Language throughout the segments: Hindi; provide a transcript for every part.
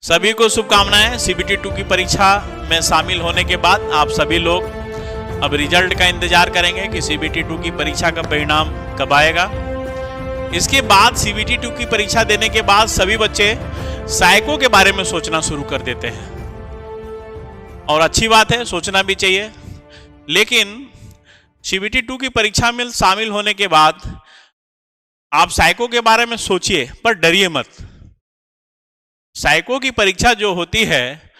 सभी को शुभकामनाएं। सीबीटी 2 की परीक्षा में शामिल होने के बाद आप सभी लोग अब रिजल्ट का इंतजार करेंगे कि सीबीटी 2 की परीक्षा का परिणाम कब आएगा। इसके बाद सीबीटी 2 की परीक्षा देने के बाद सभी बच्चे साइको के बारे में सोचना शुरू कर देते हैं और अच्छी बात है, सोचना भी चाहिए। लेकिन सीबीटी 2 की परीक्षा में शामिल होने के बाद आप साइको के बारे में सोचिए, पर डरिए मत। साइको की परीक्षा जो होती है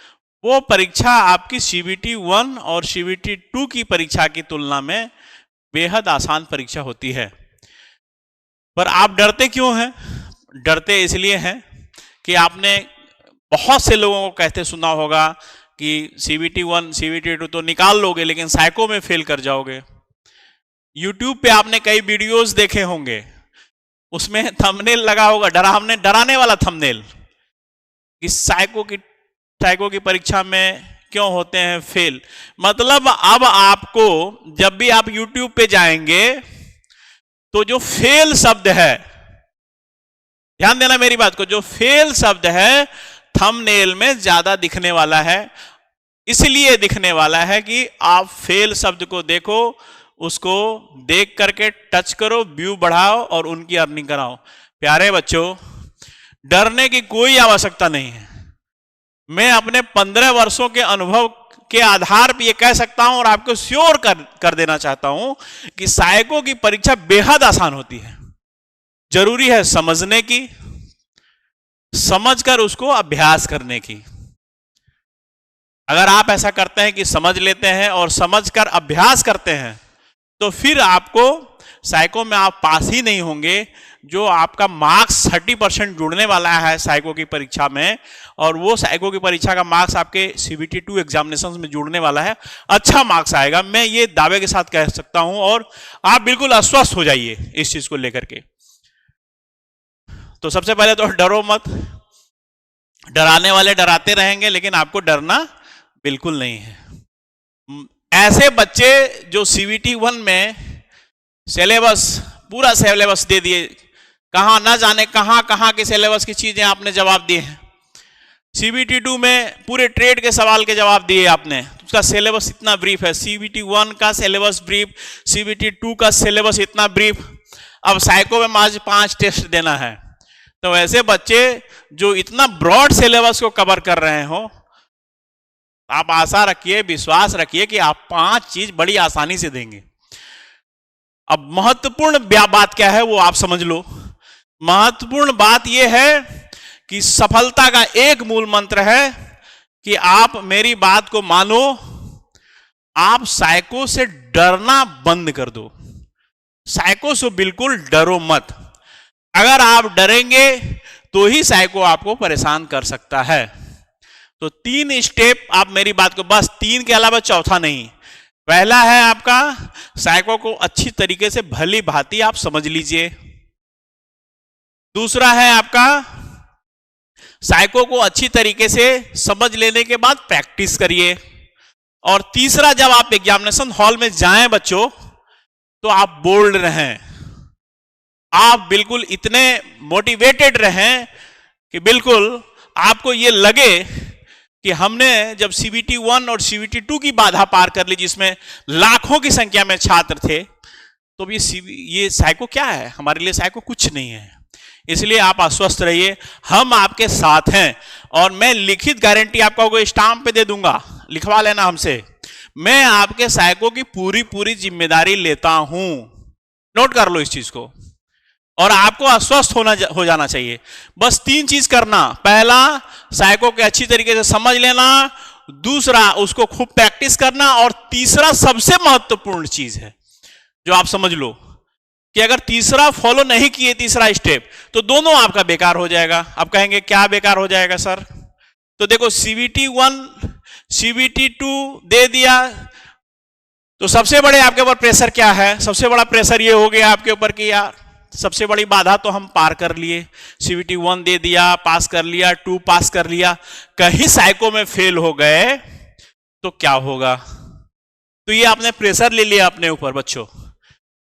वो परीक्षा आपकी सीबीटी 1 और सीबीटी 2 की परीक्षा की तुलना में बेहद आसान परीक्षा होती है। पर आप डरते क्यों हैं? डरते इसलिए हैं कि आपने बहुत से लोगों को कहते सुना होगा कि सीबीटी 1 सीबीटी 2 तो निकाल लोगे लेकिन साइको में फेल कर जाओगे। यूट्यूब पे आपने कई वीडियोस देखे होंगे, उसमें थंबनेल लगा होगा डराने वाला थंबनेल कि साइको की परीक्षा में क्यों होते हैं फेल। मतलब अब आपको जब भी आप यूट्यूब पे जाएंगे तो जो फेल शब्द है, ध्यान देना मेरी बात को, जो फेल शब्द है थंबनेल में ज्यादा दिखने वाला है। इसलिए दिखने वाला है कि आप फेल शब्द को देखो, उसको देख करके टच करो, व्यू बढ़ाओ और उनकी अर्निंग कराओ। प्यारे बच्चों, डरने की कोई आवश्यकता नहीं है। मैं अपने 15 वर्षों के अनुभव के आधार पर यह कह सकता हूं और आपको श्योर कर देना चाहता हूं कि साइको की परीक्षा बेहद आसान होती है। जरूरी है समझने की, समझकर उसको अभ्यास करने की। अगर आप ऐसा करते हैं कि समझ लेते हैं और समझकर अभ्यास करते हैं तो फिर आपको साइको में आप पास ही नहीं होंगे। जो आपका मार्क्स 30% जुड़ने वाला है साइको की परीक्षा में, और वो साइको की परीक्षा का मार्क्स आपके सीबीटी 2 एग्जामिनेशन में जुड़ने वाला है, अच्छा मार्क्स आएगा। मैं ये दावे के साथ कह सकता हूं और आप बिल्कुल आश्वस्त हो जाइए इस चीज को लेकर के। तो सबसे पहले तो डरो मत। डराने वाले डराते रहेंगे लेकिन आपको डरना बिल्कुल नहीं है। ऐसे बच्चे जो सीबीटी 1 में पूरा सिलेबस दे दिए, कहां ना जाने कहां के सिलेबस की चीजें आपने जवाब दिए हैं। सीबीटी 2 में पूरे ट्रेड के सवाल के जवाब दिए आपने, उसका सिलेबस इतना ब्रीफ है। सीबीटी 1 का सिलेबस ब्रीफ, सीबीटी 2 का सिलेबस इतना ब्रीफ, अब साइको में मात्र 5 टेस्ट देना है। तो ऐसे बच्चे जो इतना ब्रॉड सिलेबस को कवर कर रहे हो, आप आशा रखिए, विश्वास रखिए कि आप 5 चीज बड़ी आसानी से देंगे। अब महत्वपूर्ण बात क्या है वो आप समझ लो। महत्वपूर्ण बात यह है कि सफलता का एक मूल मंत्र है कि आप मेरी बात को मानो, आप साइको से डरना बंद कर दो। साइको से बिल्कुल डरो मत। अगर आप डरेंगे तो ही साइको आपको परेशान कर सकता है। तो 3 स्टेप आप मेरी बात को, बस 3 के अलावा चौथा नहीं। पहला है आपका साइको को अच्छी तरीके से भली भांति आप समझ लीजिए। दूसरा है आपका साइको को अच्छी तरीके से समझ लेने के बाद प्रैक्टिस करिए। और तीसरा, जब आप एग्जामिनेशन हॉल में जाएं बच्चों तो आप बोल्ड रहें, आप बिल्कुल इतने मोटिवेटेड रहें कि बिल्कुल आपको ये लगे कि हमने जब सीबीटी 1 और सीबीटी 2 की बाधा पार कर ली, जिसमें लाखों की संख्या में छात्र थे, तो ये साइको क्या है? हमारे लिए साइको कुछ नहीं है। इसलिए आप आश्वस्त रहिए, हम आपके साथ हैं। और मैं लिखित गारंटी आपको स्टाम्प पे दे दूंगा, लिखवा लेना हमसे। मैं आपके साइको की पूरी जिम्मेदारी लेता हूं। नोट कर लो इस चीज को। और आपको आश्वस्त हो जाना चाहिए। बस 3 चीज करना। पहला, साइको के अच्छी तरीके से समझ लेना। दूसरा, उसको खूब प्रैक्टिस करना। और तीसरा सबसे महत्वपूर्ण चीज है जो आप समझ लो कि अगर तीसरा फॉलो नहीं किए, तीसरा स्टेप, तो दोनों आपका बेकार हो जाएगा। आप कहेंगे क्या बेकार हो जाएगा सर? तो देखो, सीबीटी 1 सीबीटी 2 दे दिया तो सबसे बड़े आपके ऊपर प्रेशर क्या है? सबसे बड़ा प्रेशर ये हो गया आपके ऊपर कि यार सबसे बड़ी बाधा तो हम पार कर लिए। सीबीटी 1 दे दिया, पास कर लिया, 2 पास कर लिया, कहीं साइको में फेल हो गए तो क्या होगा? तो ये आपने प्रेशर ले लिया अपने ऊपर। बच्चों,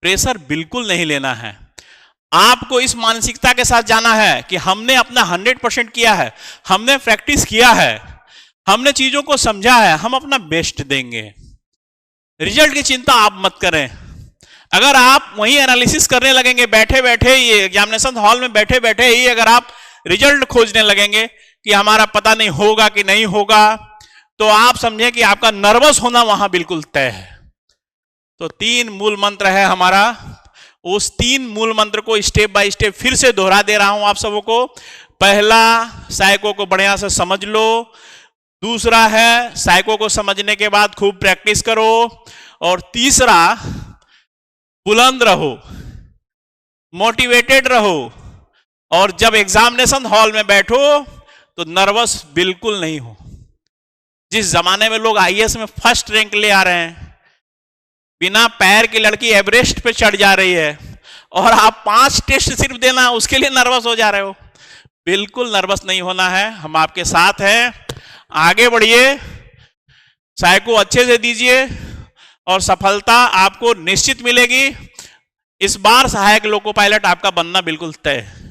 प्रेशर बिल्कुल नहीं लेना है। आपको इस मानसिकता के साथ जाना है कि हमने अपना 100% किया है, हमने प्रैक्टिस किया है, हमने चीजों को समझा है, हम अपना बेस्ट देंगे। रिजल्ट की चिंता आप मत करें। अगर आप वही एनालिसिस करने लगेंगे बैठे बैठे, ये एग्जामिनेशन हॉल में बैठे बैठे ही अगर आप रिजल्ट खोजने लगेंगे कि हमारा पता नहीं होगा कि नहीं होगा, तो आप समझें कि आपका नर्वस होना वहां बिल्कुल तय है। तो 3 मूल मंत्र है हमारा, उस 3 मूल मंत्र को स्टेप बाय स्टेप फिर से दोहरा दे रहा हूं आप सबों को। पहला, साइको को बढ़िया से समझ लो। दूसरा है, साइको को समझने के बाद खूब प्रैक्टिस करो। और तीसरा, बुलंद रहो, मोटिवेटेड रहो, और जब एग्जामिनेशन हॉल में बैठो तो नर्वस बिल्कुल नहीं हो। जिस जमाने में लोग आईएएस में फर्स्ट रैंक ले आ रहे हैं, बिना पैर की लड़की एवरेस्ट पे चढ़ जा रही है, और आप 5 टेस्ट सिर्फ देना उसके लिए नर्वस हो जा रहे हो। बिल्कुल नर्वस नहीं होना है, हम आपके साथ हैं। आगे बढ़िए, साइको अच्छे से दीजिए और सफलता आपको निश्चित मिलेगी। इस बार सहायक लोको पायलट आपका बनना बिल्कुल तय है।